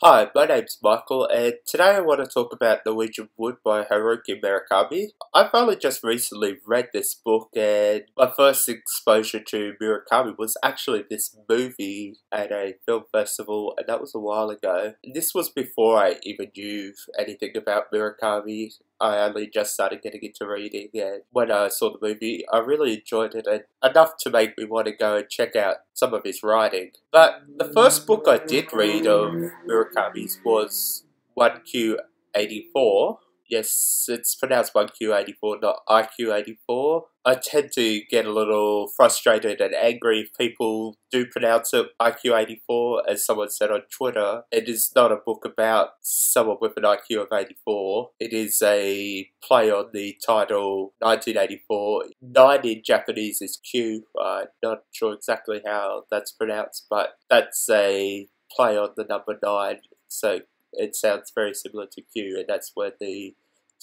Hi, my name's Michael, and today I want to talk about Norwegian Wood by Haruki Murakami. I've only just recently read this book, and my first exposure to Murakami was actually this movie at a film festival, and that was a while ago. This was before I even knew anything about Murakami. I only just started getting into reading, and when I saw the movie, I really enjoyed it, and enough to make me want to go and check out some of his writing. But the first book I did read of Murakami's was 1Q84. Yes, it's pronounced 1Q84, not IQ84. I tend to get a little frustrated and angry if people do pronounce it IQ84, as someone said on Twitter. It is not a book about someone with an IQ of 84. It is a play on the title 1984. 9 in Japanese is Q. I'm not sure exactly how that's pronounced, but that's a play on the number 9. So it sounds very similar to Q, and that's where the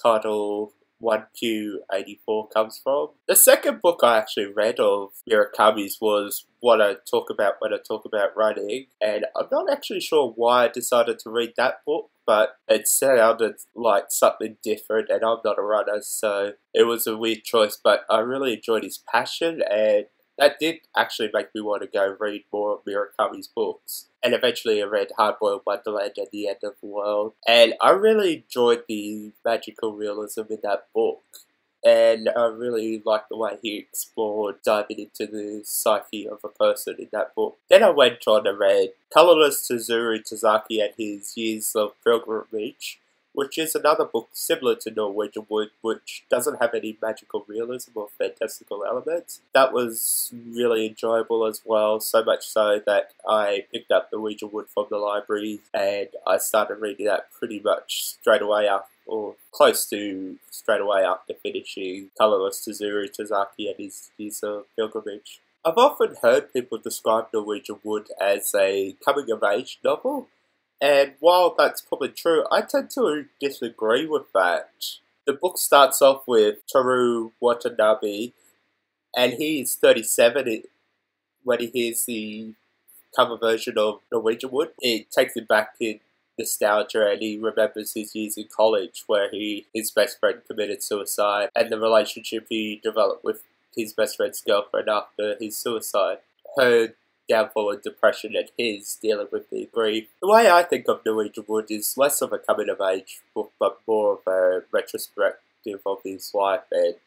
title 1Q84 comes from. The second book I actually read of Murakami's was what I talk about when I talk about writing, and I'm not actually sure why I decided to read that book, but it sounded like something different, and I'm not a runner, so it was a weird choice, but I really enjoyed his passion, and that did actually make me want to go read more of Murakami's books. And eventually I read Hard-Boiled Wonderland and The End of the World. And I really enjoyed the magical realism in that book. And I really liked the way he explored diving into the psyche of a person in that book. Then I went on and read Colorless, Tsukuru, Tazaki and His Years of Pilgrimage, which is another book similar to Norwegian Wood, which doesn't have any magical realism or fantastical elements. That was really enjoyable as well, so much so that I picked up Norwegian Wood from the library, and I started reading that pretty much straight away after, or close to straight away after finishing Colorless, Tsukuru, Tazaki and His Years of Pilgrimage. I've often heard people describe Norwegian Wood as a coming-of-age novel, and while that's probably true, I tend to disagree with that. The book starts off with Toru Watanabe, and he is 37 when he hears the cover version of Norwegian Wood. It takes him back in nostalgia, and he remembers his years in college where his best friend committed suicide, and the relationship he developed with his best friend's girlfriend after his suicide. Her downfall and depression, and his dealing with the grief. The way I think of Norwegian Wood is less of a coming-of-age book, but more of a retrospective of his life and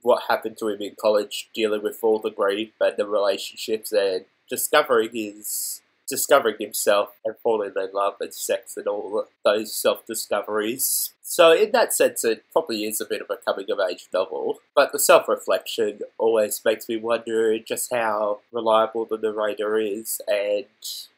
what happened to him in college, dealing with all the grief and the relationships, and discovering himself and falling in love and sex and all those self-discoveries. So in that sense, it probably is a bit of a coming-of-age novel, but the self-reflection always makes me wonder just how reliable the narrator is, and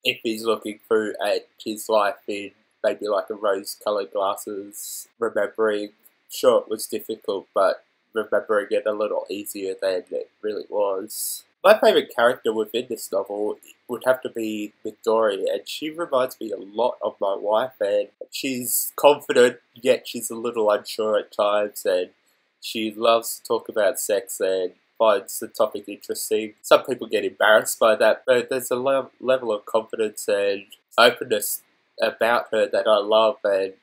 if he's looking through at his life in maybe like a rose-coloured glasses, remembering, sure it was difficult, but remembering it a little easier than it really was. My favourite character within this novel would have to be Midori, and she reminds me a lot of my wife, and she's confident, yet she's a little unsure at times, and she loves to talk about sex and finds the topic interesting. Some people get embarrassed by that, but there's a level of confidence and openness about her that I love, and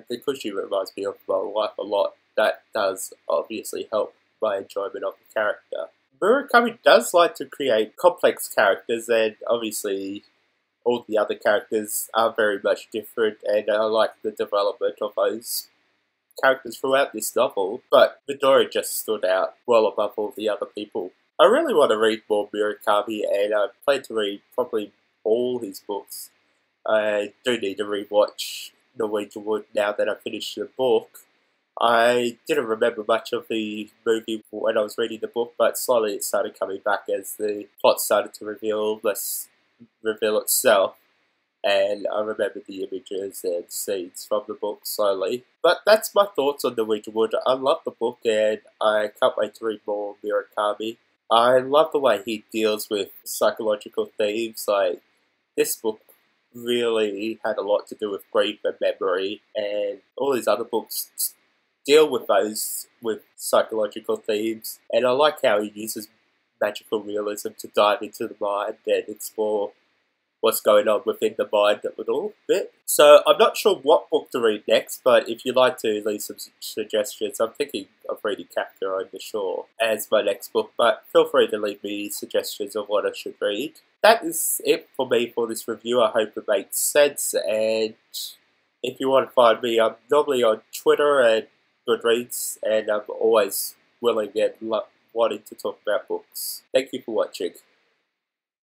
because she reminds me of my wife a lot, that does obviously help my enjoyment of the character. Murakami does like to create complex characters, and obviously all the other characters are very much different, and I like the development of those characters throughout this novel, but Midori just stood out well above all the other people. I really want to read more Murakami, and I plan to read probably all his books. I do need to rewatch Norwegian Wood now that I've finished the book. I didn't remember much of the movie when I was reading the book, but slowly it started coming back as the plot started to reveal itself, and I remembered the images and scenes from the book slowly. But that's my thoughts on Norwegian Wood. I love the book, and I can't wait to read more Murakami. I love the way he deals with psychological themes. Like, this book really had a lot to do with grief and memory, and all these other books deal with those with psychological themes, and I like how he uses magical realism to dive into the mind and explore what's going on within the mind a little bit. So I'm not sure what book to read next, but if you'd like to leave some suggestions, I'm thinking of reading Kafka on the Shore as my next book, but feel free to leave me suggestions of what I should read. That is it for me for this review. I hope it makes sense, and if you want to find me, I'm normally on Twitter and Goodreads, and I'm always willing and wanting to talk about books. Thank you for watching.